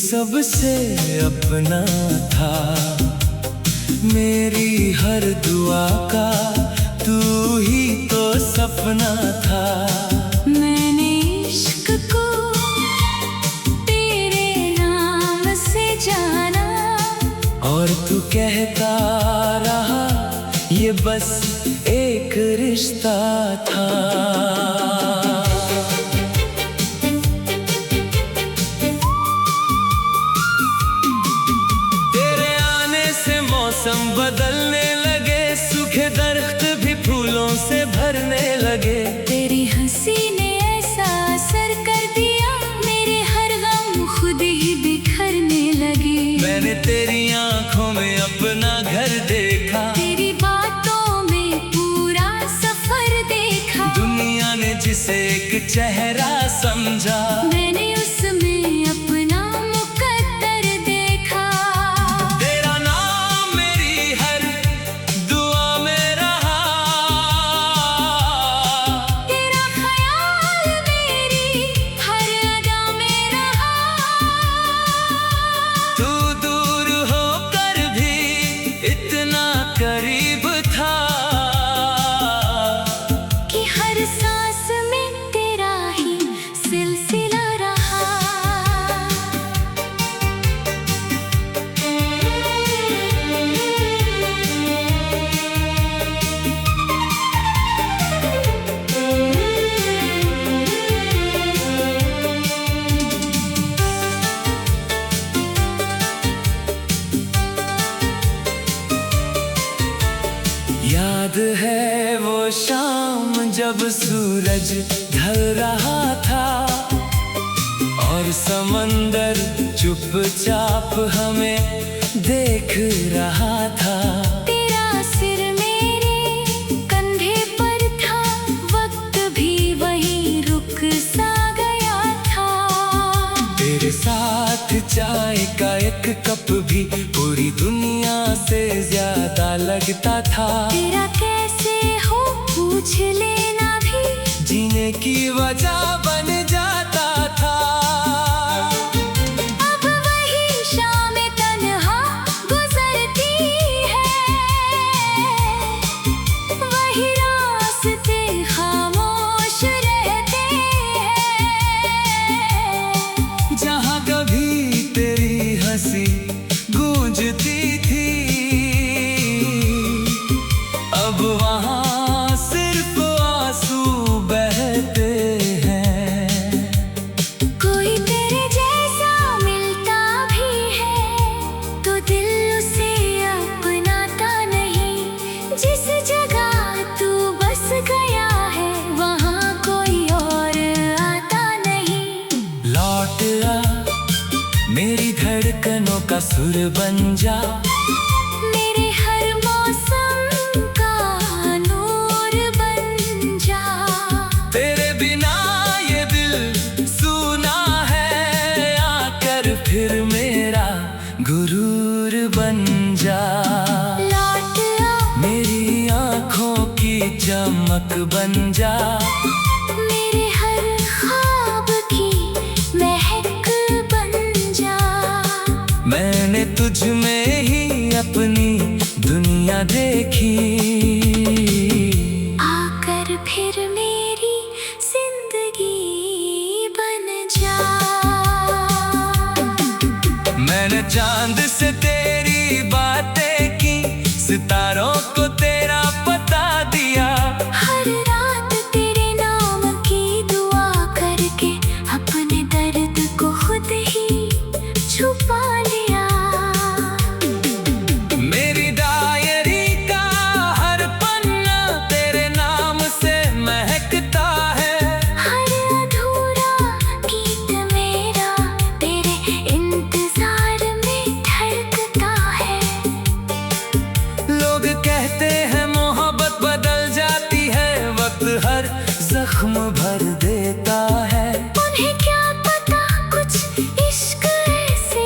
सबसे अपना था, मेरी हर दुआ का तू ही तो सपना था। मैंने इश्क को तेरे नाम से जाना, और तू कहता रहा ये बस एक रिश्ता था। मौसम बदलने लगे, सूखे दरख्त भी फूलों से भरने लगे। तेरी हंसी ने ऐसा असर कर दिया, मेरे हर गम खुद ही बिखरने लगे। मैंने तेरी आंखों में अपना घर देखा, तेरी बातों में पूरा सफर देखा। दुनिया ने जिसे एक चेहरा समझा, मैंने उसमें अपना मुकद्दर देखा। तेरा नाम मेरी हर दुआ में रहा, तेरा ख्याल मेरी हर अदा में रहा। तू दूर होकर भी इतना करीब था कि हर सांस में तेरा ही सिलसिला रहा। याद है वो शाम जब सूरज ढल रहा था, और समंदर चुपचाप हमें देख रहा था। तेरा सिर मेरे कंधे पर था, वक्त भी वहीं रुक सा गया था। तेरे साथ चाय का एक कप भी पूरी दुनिया से ज्यादा लगता था। तेरा कैसे हो पूछ लेना भी जीने की वजह बन जाता था। अब वही शाम तन्हा गुजरती है, वही रास्ते खामोश रहते हैं। जहाँ कभी तेरी हंसी गूंजती थी, अब वहाँ सिर्फ आंसू बहते हैं। कोई तेरे जैसा मिलता भी है तो दिल उसे अपनाता नहीं। जिस जगह तू बस गया है वहाँ कोई और आता नहीं। लौट आ मेरी धड़कनों का सुर बन जा, मेरे हर मौसम का नूर बन जा। तेरे बिना ये दिल सूना है, आकर फिर मेरा गुरूर बन जा। लौट आ मेरी आँखों की चमक बन जा, मेरे हर ख्वाब की महक बन जा। मैंने तुझ में ही अपनी दुनिया देखी, आकर फिर मेरी जिंदगी बन जा। मैंने चांद से तेरी बातें की, सितारों को तेरा पता दिया। हर रात तेरे नाम की दुआ करके अपने दर्द को खुद ही छुपा लिया। मेरी डायरी का हर पन्ना तेरे नाम से महकता है। हर अधूरा गीत मेरा तेरे इंतजार में धड़कता है। लोग कहते हैं मोहब्बत बदल जाती है, वक्त हर जख्म भर देता है। उन्हें क्या पता कुछ इश्क ऐसे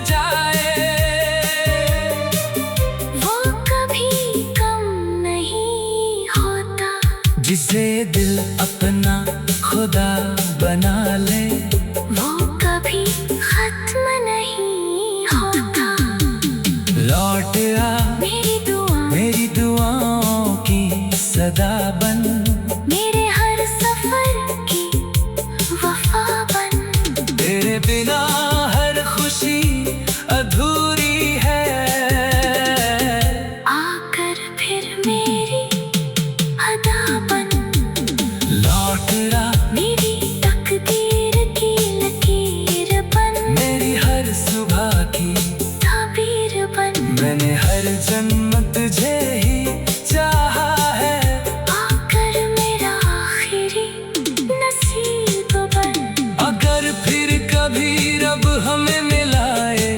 जाए। वो कभी कम नहीं होता, जिसे दिल अपना खुदा बना ले, वो कभी खत्म नहीं होता। लौट आ मेरी दुआओं की सदा बन, मेरे हर सफर की वफा बन। तेरे बिना हर खुशी अधूरी है। आकर फिर मेरी अदा बन, लौट आ मेरी तकदीर की लकीर बन, मेरी हर सुबह की ताबीर बन। मैंने हर जन्म तुझे ही चाहा है। आकर मेरा आखिरी नसीब बन। अगर फिर कभी रब हमें मिलाए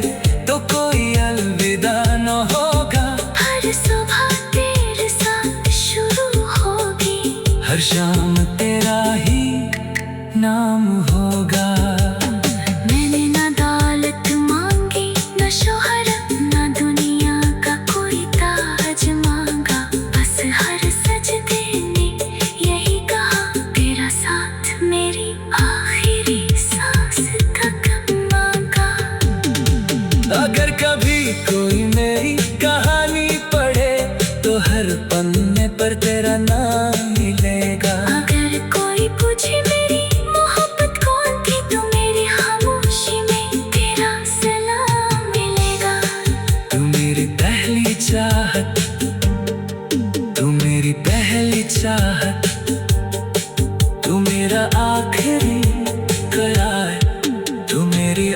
तो कोई अलविदा न होगा। हर सुबह तेरे साथ शुरू होगी, हर शाम तेरा ही नाम होगा। मैंने ना दौलत मांगी, न शोहरत, न दुनिया का कोई ताज मांगा। बस हर सजदे ने यही कहा, तेरा साथ मेरी आखिरी सांस तक मांगा। अगर कभी कोई मेरी कहानी पढ़े तो हर पन्ने पर तेरा नाम मिलेगा। अगर कोई पूछे मेरी मोहब्बत कौन थी, तो मेरी खामोशी में तेरा सलाम मिलेगा। तू मेरी पहली चाहत, तू मेरी पहली चाहत, तू मेरा आखिरी करार, तू मेरी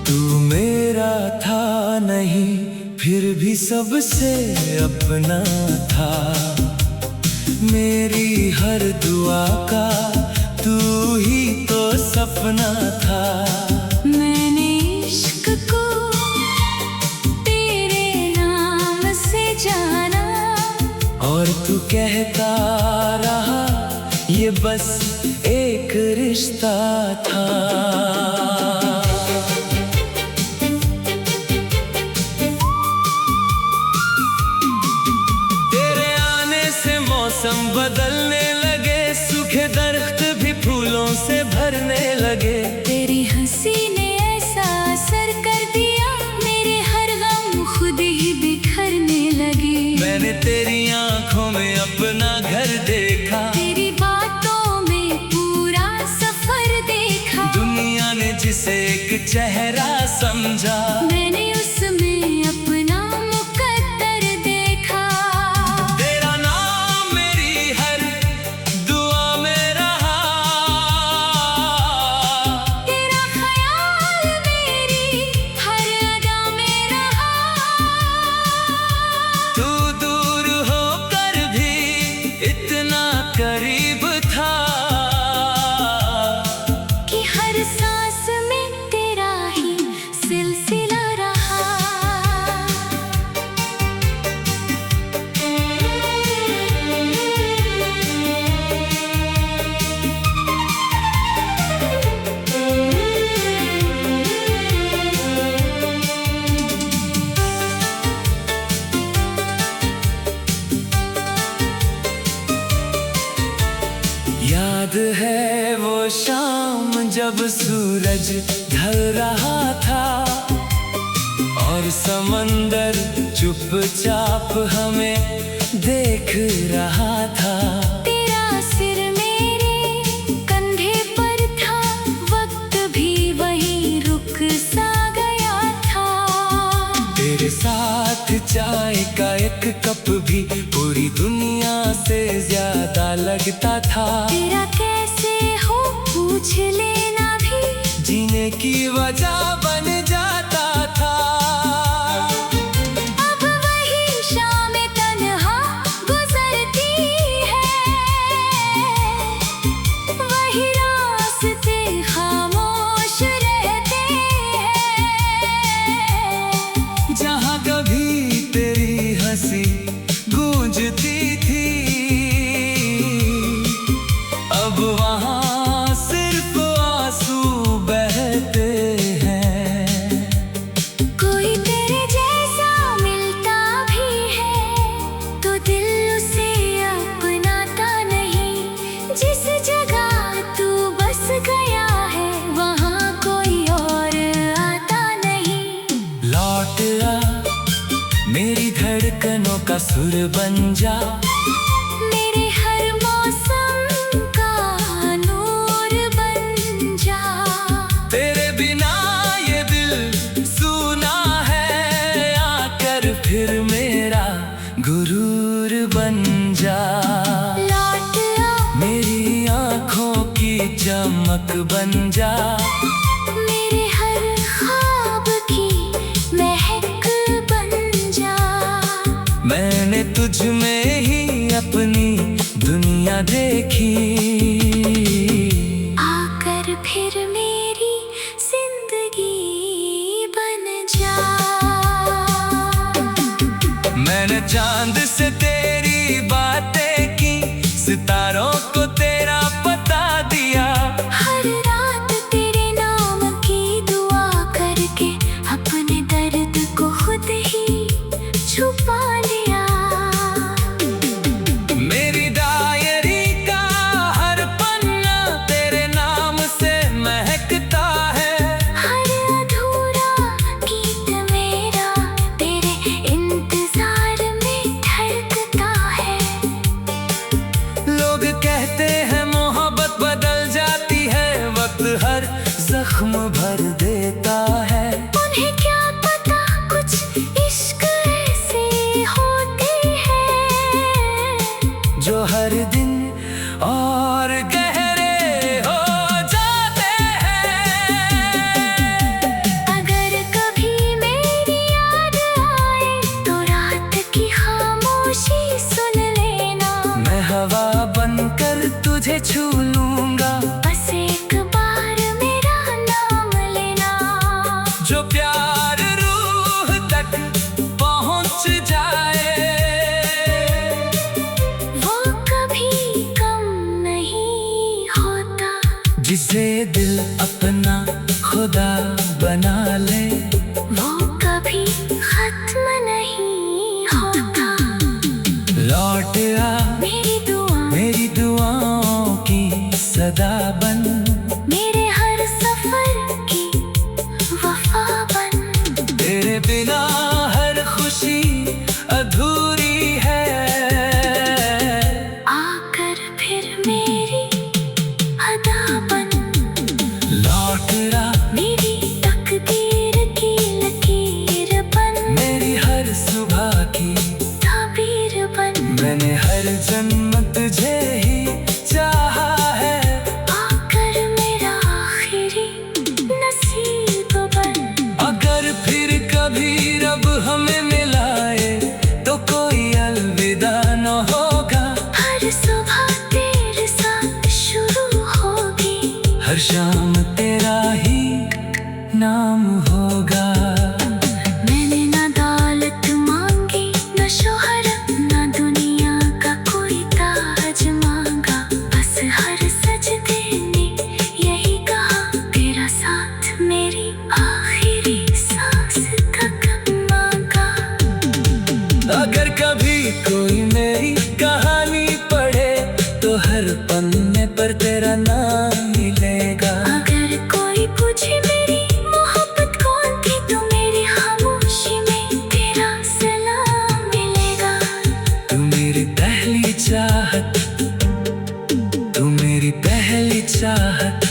तू मेरा था नहीं फिर भी सबसे अपना था। मेरी हर दुआ का तू ही तो सपना था। मैंने इश्क को तेरे नाम से जाना, और तू कहता रहा ये बस एक रिश्ता था। तेरे आने से मौसम बदलने लगे, सूखे दरख्त भी फूलों से भरने लगे। तेरी हंसी ने ऐसा असर कर दिया, मेरे हर गम खुद ही बिखरने लगे। मैंने तेरी आंखों में अपना घर देखा, तेरी बातों में पूरा सफर देखा। दुनिया ने जिसे एक चेहरा समझा, मैंने उसमें अपना मुकद्दर देखा। तेरा नाम मेरी हर दुआ में रहा, तेरा ख्याल मेरी हर अदा में रहा। तू दूर होकर भी इतना करीब था कि हर सांस में तेरा ही सिलसिला रहा। याद है वो शाम जब सूरज ढल रहा था, और समंदर चुपचाप हमें देख रहा था। तेरा सिर मेरे कंधे पर था, वक्त भी वही रुक सा गया था। तेरे साथ चाय का एक कप भी पूरी दुनिया से ज्यादा लगता था। तेरा कैसे हो पूछ लेना भी जीने की वजह बन जाता था। अब वही शाम तन्हा गुजरती है, वही रास्ते खामोश रहते हैं। जहाँ कभी तेरी हंसी गूंजती थी, अब वहाँ सिर्फ आंसू बहते हैं। कोई तेरे जैसा मिलता भी है तो दिल उसे अपनाता नहीं। जिस जगह तू बस गया है वहाँ कोई और आता नहीं। लौट आ मेरी धड़कनों का सुर बन जा, मेरे हर मौसम का नूर बन जा। तेरे बिना ये दिल सूना है, आकर फिर मेरा गुरूर बन जा। लौट आ मेरी आँखों की चमक बन जा, मेरे हर ख्वाब की महक बन जा। मैंने तुझ में ही अपनी दुनिया देखी। आकर फिर मेरी जिंदगी बन जा। मैंने चांद से तेरी बातें की, सितारों को तेरा पता दिया। हर रात तेरे नाम की दुआ करके अपने दर्द को खुद ही छुपा लिया। मेरी डायरी का हर पन्ना तेरे नाम से महकता है। हर अधूरा गीत मेरा तेरे इंतजार में धड़कता है। लोग कहते हैं मोहब्बत बदल जाती है, वक्त हर जख्म भर देता है। उन्हें क्या पता कुछ इश्क ऐसे होते हैं जो हर दिन और गहरे हो जाते हैं। अगर कभी मेरी याद आए तो रात की खामोशी सुन लेना। मैं हवा बनकर तुझे छू लूंगा, बस एक बार मेरा नाम लेना। जो प्यार रूह तक पहुंच जाए, वो कभी कम नहीं होता। जिसे दिल अपना खुदा बना ले, वो कभी खत्म नहीं होता। लौट आ मेरी दुआओं की सदा बन, मेरे हर सफर की वफा बन। तेरे बिना हर खुशी अधूरी है। आकर फिर मेरी अदा बन। लौट आ मेरी तकदीर की लकीर बन। मेरी हर सुबह की ताबीर बन। मैंने हर जन्म तुझे ही चाहा है। आकर मेरा आखिरी नसीब बन। अगर फिर कभी रब हमें मिलाए तो कोई अलविदा न होगा। हर सुबह तेरे साथ शुरू होगी, हर शाम तेरा ही नाम होगा। मैंने ना दौलत मांगी, न शोहरत, न दुनिया का कोई ताज मांगा। बस हर सजदे ने यही कहा, तेरा साथ मेरी आखिरी सांस तक मांगा। अगर कभी कोई मेरी कहानी पढ़े तो हर पन्ने पर तेरा नाम मिलेगा। अगर कोई पूछे मेरी मोहब्बत कौन थी तो मेरी खामोशी में तेरा सलाम मिलेगा। तू मेरी पहली चाहत, तू मेरी पहली चाहत,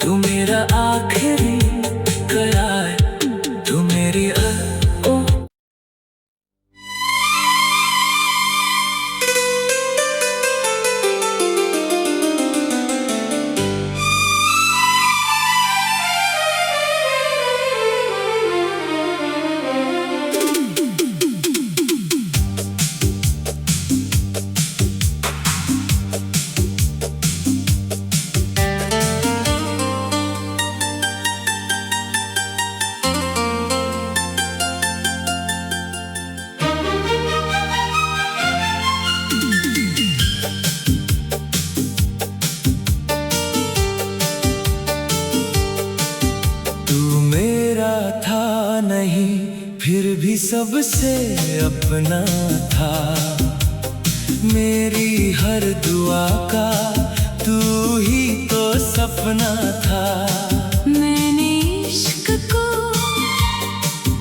तू मेरा आखिरी सबसे अपना था। मेरी हर दुआ का तू ही तो सपना था। मैंने इश्क को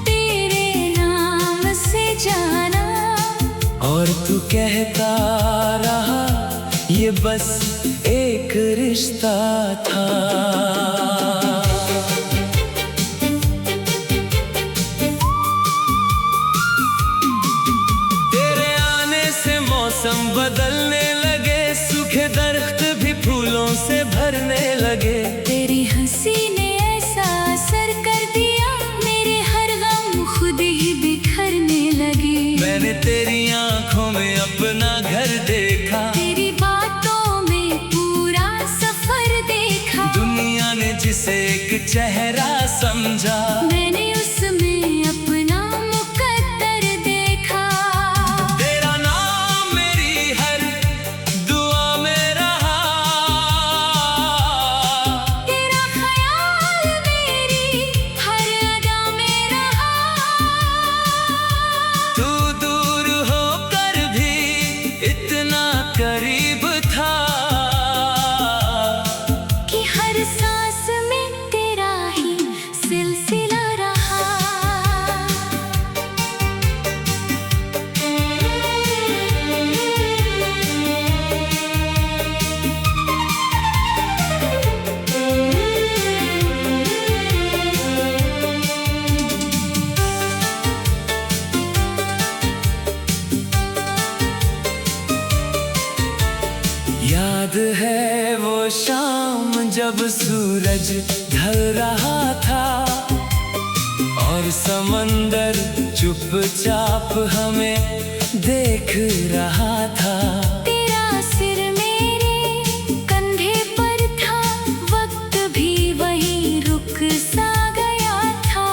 तेरे नाम से जाना, और तू कहता रहा ये बस एक रिश्ता था। तेरे आने से मौसम बदलने लगे, सूखे दरख्त भी फूलों से भरने लगे। तेरी हंसी ने ऐसा असर कर दिया, मेरे हर गम खुद ही बिखरने लगे। मैंने तेरी आंखों में अपना घर देखा, तेरी बातों में पूरा सफर देखा। दुनिया ने जिसे एक चेहरा समझा, मैंने उसमें अपना मुकद्दर देखा। तेरा नाम मेरी हर दुआ में रहा, तेरा ख्याल मेरी हर अदा में रहा। तू दूर होकर भी इतना करीब था कि हर सांस में तेरा ही सिलसिला रहा। याद है वो शाम जब सूरज ढल रहा था, और समंदर चुपचाप हमें देख रहा था। तेरा सिर मेरे कंधे पर था, वक्त भी वहीं रुक सा गया था।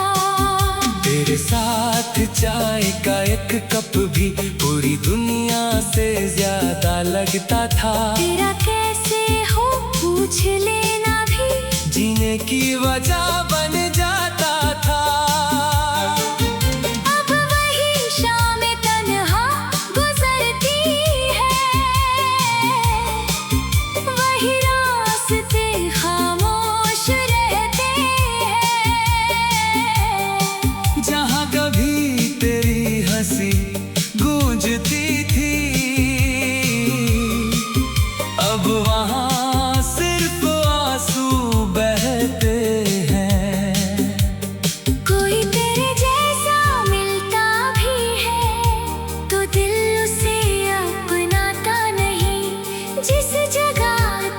तेरे साथ चाय का एक कप भी पूरी दुनिया से ज्यादा लगता था। तेरा कैसे हो पूछ लेना भी जीने की वजह बन जाता था। अब वही शाम तन्हा गुजरती है, वही रास्ते खामोश रहते हैं। जहाँ कभी तेरी हंसी गूंजती थी, अब वहाँ सिर्फ आंसू बहते हैं। कोई तेरे जैसा मिलता भी है तो दिल उसे अपनाता नहीं। जिस जगह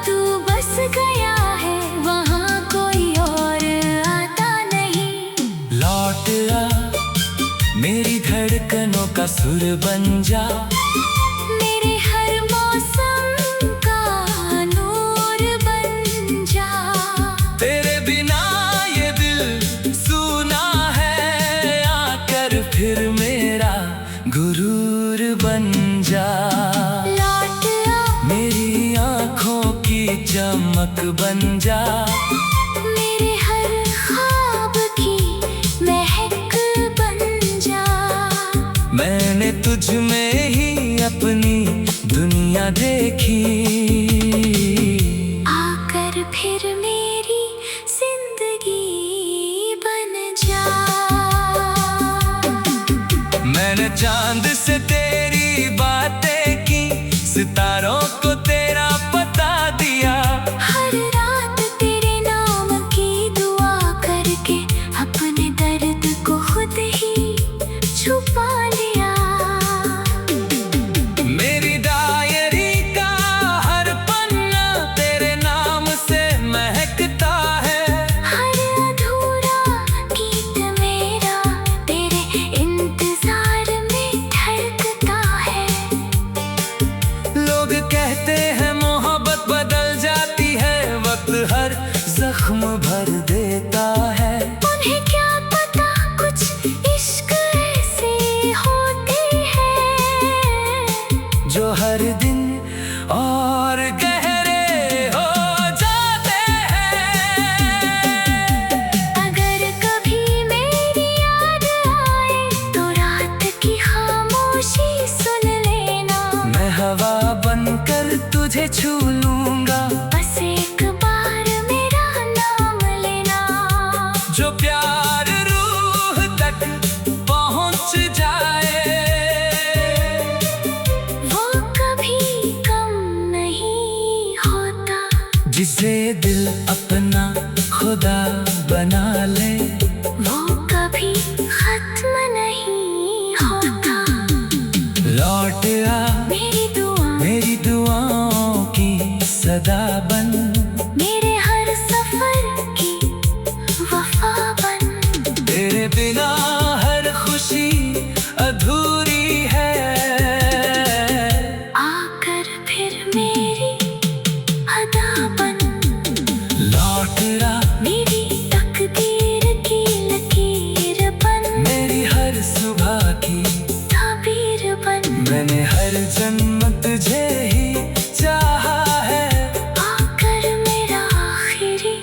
तू बस गया है वहाँ कोई और आता नहीं। लौट आ मेरी धड़कनों का सुर बन जा, मेरे हर मौसम का नूर बन जा। तेरे बिना ये दिल सूना है, आकर फिर मेरा गुरूर बन जा। लौट आ मेरी आंखों की चमक बन जा, मेरे हर ख्वाब की महक बन जा। मैंने तुझ में ही अपनी दुनिया देखी। आकर फिर मेरी जिंदगी बन जा। मैंने चांद से तेरी बातें की, सितारों को तेरा पता दिया। हर रात तेरे नाम की दुआ करके अपने दर्द को खुद ही छुपा लिया। मेरी डायरी का हर पन्ना तेरे नाम से महकता है। हर अधूरा गीत मेरा तेरे इंतजार में धड़कता है। लोग कहते हैं मोहब्बत जिसे दिल अपना खुदा बना ले, वो कभी खत्म नहीं होता। लौट आ मेरी दुआओं की सदा बन, मेरे हर सफर की वफा बन। तेरे बिना हर खुशी अधूरी है, आकर फिर मेरी अदा बन। लौट आ मेरी तकदीर की लकीर बन, मेरी हर सुबह की ताबीर बन। मैंने हर जन्म तुझे ही चाहा है, आकर मेरा आखिरी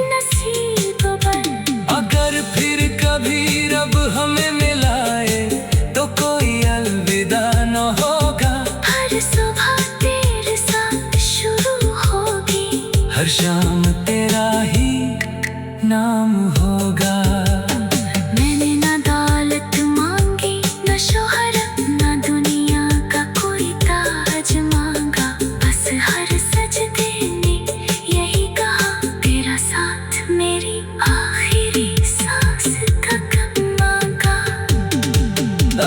नसीब बन। अगर फिर कभी रब हमें मिलाए तो कोई अलविदा न होगा। हर सुबह तेरे साथ शुरू होगी, हर शाम तेरा ही नाम होगा। मैंने ना दौलत मांगी, ना शोहरत, ना दुनिया का कोई ताज मांगा। बस हर सजदे ने यही कहा, तेरा साथ मेरी आखिरी सांस तक मांगा।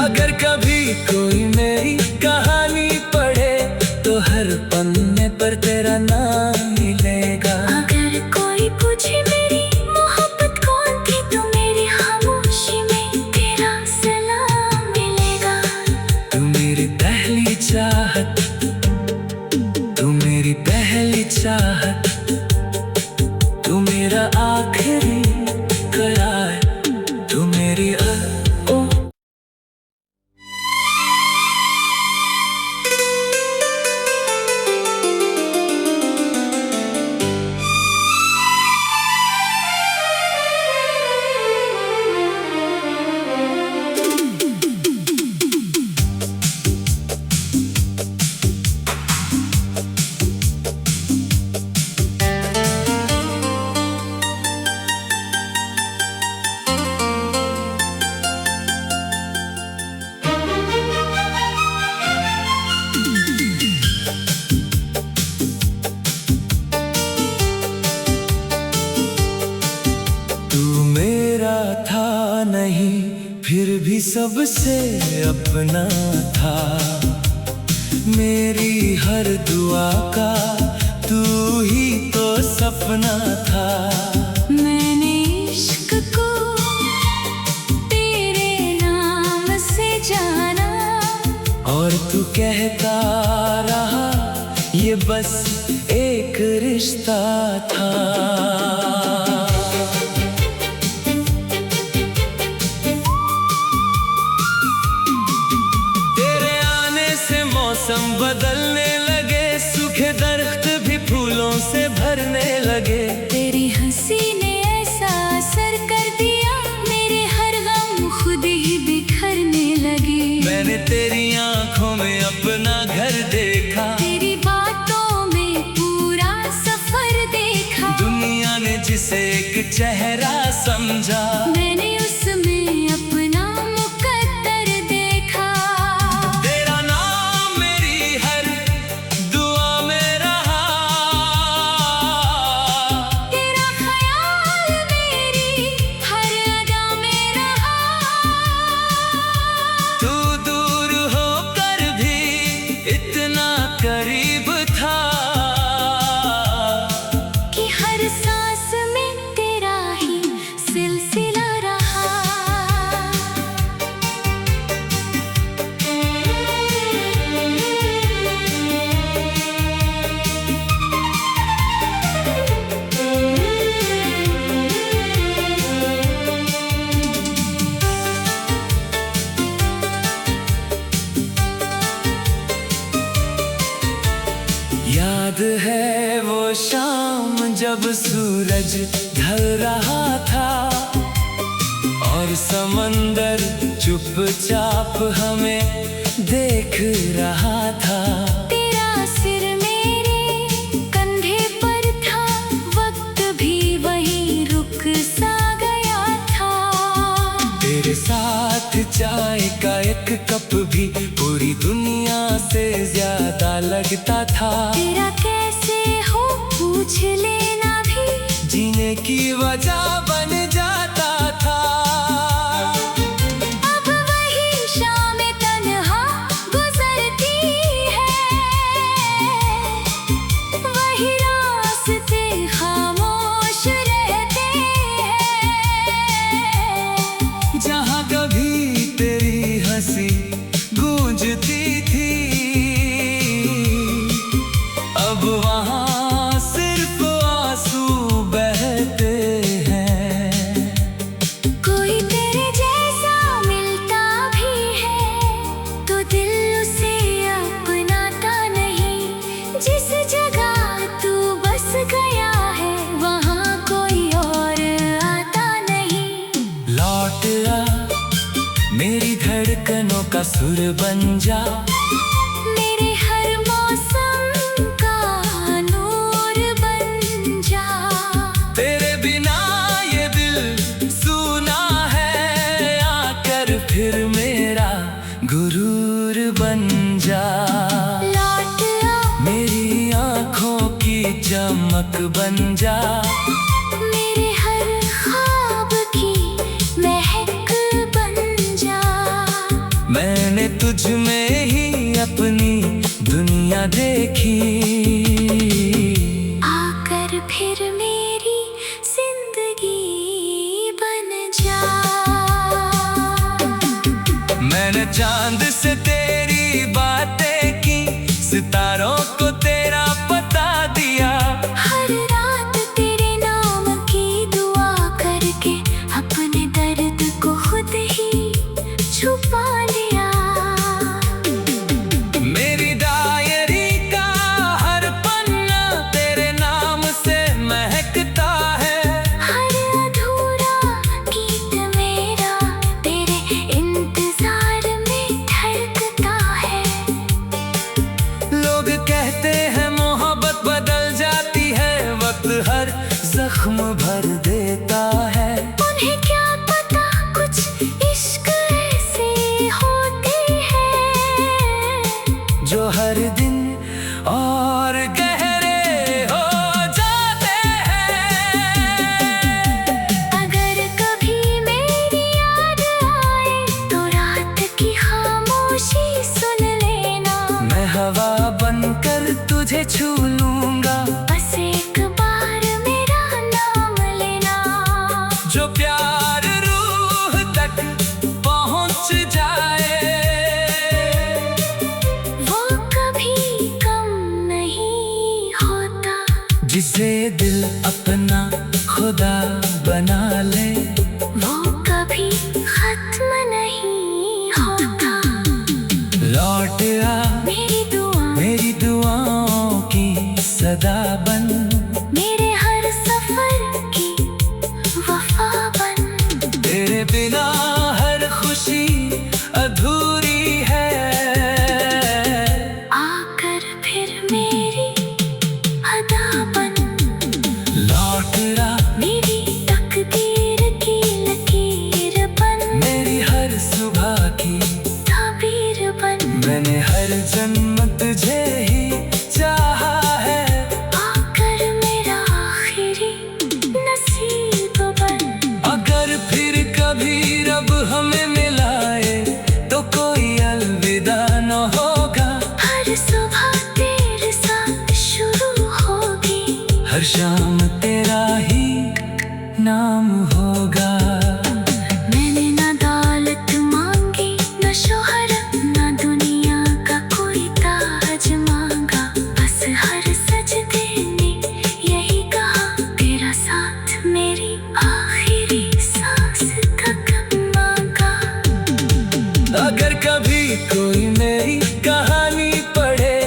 अगर कभी कोई मेरी कहानी पढ़े तो हर पन्ने पर तेरा नाम मिलेगा। अगर कोई पूछे मेरी मोहब्बत कौन थी, तो मेरी खामोशी में तेरा सलाम मिलेगा। तू मेरी पहली चाहत, तू मेरी पहली चाहत, तू मेरा आखिरी करार, तू मेरी तू मेरा था नहीं फिर भी सबसे अपना था। मेरी हर दुआ का तू ही तो सपना था। मैंने इश्क को तेरे नाम से जाना, और तू कहता रहा ये बस एक रिश्ता था। तेरे आने से मौसम बदलने लगे, सूखे दरख्त भी फूलों से भरने लगे। तेरी हंसी ने ऐसा असर कर दिया, मेरे हर गम खुद ही बिखरने लगे। मैंने तेरी आंखों में अपना घर देखा, तेरी बातों में पूरा सफर देखा। दुनिया ने जिसे एक चेहरा समझा, मैंने उसमें अपना मुकद्दर देखा। तेरा नाम मेरी हर दुआ में रहा, तेरा ख्याल मेरी हर अदा में रहा। तू दूर होकर भी इतना करीब था कि हर सांस में तेरा ही सिलसिला रहा। याद है वो शाम जब सूरज ढल रहा था, और समंदर चुपचाप हमें देख रहा था। तेरा सिर मेरे कंधे पर था, वक्त भी वहीं रुक सा गया था। तेरे साथ चाय का एक कप भी पूरी दुनिया से ज्यादा लगता था। तेरा कैसे हो पूछ लेना भी जीने की वजह बन जाता था। अब वही शाम तन्हा गुजरती है, वही रास्ते खामोश रहते हैं। जहाँ कभी तेरी हंसी गूंजती थी, अब वहाँ सिर्फ आंसू बहते हैं। कोई तेरे जैसा मिलता भी है तो दिल उसे अपनाता नहीं। जिस जगह तू बस गया है वहाँ कोई और आता नहीं। लौट आ मेरी धड़कनों का सुर बन जा, मेरे हर मौसम का नूर बन जा। तेरे बिना ये दिल सूना है, आकर फिर मेरा गुरूर बन जा। लौट आ मेरी आँखों की चमक बन जा, मेरे हर ख्वाब की महक बन जा। मैंने तुझ में ही अपनी दुनिया देखी, आकर फिर मेरी जिंदगी बन जा। मैंने चांद से तेरी बातें की, सितारों को तेरा पता दिया। हर रात तेरे नाम की दुआ करके अपने दर्द को खुद ही छुपा लिया। मेरी डायरी का हर पन्ना तेरे नाम से महकता है। हर अधूरा गीत मेरा तेरे इंतजार में धड़कता है। लोग कहते हैं मोहब्बत बदल जाती है, वक्त हर जख्म भर देता है। उन्हें क्या पता कुछ इश्क ऐसे होते हैं जो हर दिन और गहरे हो जाते हैं। अगर कभी मेरी याद आए तो रात की खामोशी सुन लेना। मैं हवा बनकर तुझे छू लूंगा, बस एक बार मेरा नाम लेना। जो प्यार रूह तक पहुंच जाए, वो कभी कम नहीं होता। जिसे दिल अपना खुदा बना ले, वो कभी खत्म नहीं होता। लौट आ मेरी दुआओं की सदा बन, मेरे हर सफर की वफा बन। तेरे बिना हर खुशी अधूरी है। आकर फिर मेरी अदा बन, लौट आ मेरी तकदीर की लकीर बन। मेरी हर सुबह की ताबीर बन। मैंने हर जन्म तुझे ही चाहा है। आकर मेरा आखिरी नसीब बन। अगर फिर कभी रब हमें मिलाए तो कोई अलविदा न होगा। हर सुबह तेरे साथ शुरू होगी, हर शाम तेरा ही नाम होगा। मैंने ना दौलत मांगी, ना शोहरत, ना दुनिया का कोई ताज मांगा। बस हर सजदे ने यही कहा, तेरा साथ मेरी आखिरी सांस तक मांगा। अगर कभी कोई मेरी कहानी पढ़े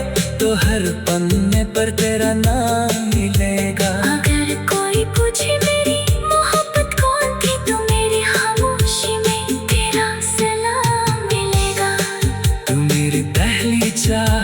तो हर पन्ने पर तेरा नाम मिलेगा। अगर कोई पूछे मेरी मोहब्बत कौन थी तो मेरी खामोशी में तेरा सलाम मिलेगा। तू मेरी पहली चाह